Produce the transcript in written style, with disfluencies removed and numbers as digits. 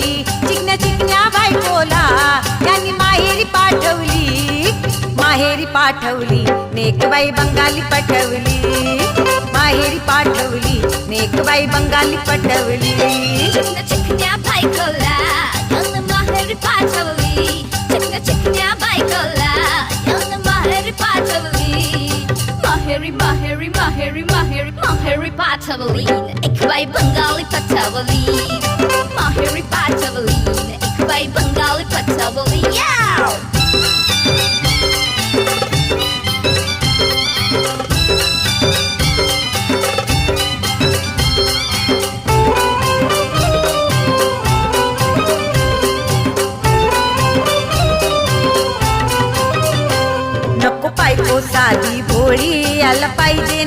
चिकन्या चिकन्या बायकोला यांनी माहेरी पाठवली नेकबाई बंगाली पटवली माहेरी पाठवली नेकबाई बंगाली पटवली चिकन्या चिकन्या बायकोला यांनी माहेरी पाठवली चिकन्या चिकन्या बायकोला यांनी माहेरी पाठवली माहेरी माहेरी माहेरी माहेरी माहेरी पाठवली नेकबाई बंगाली पटवली माहेरी पाठवली नेकबाई बंगाली पटवली नको बायको साधी भोळी याला पाहिजे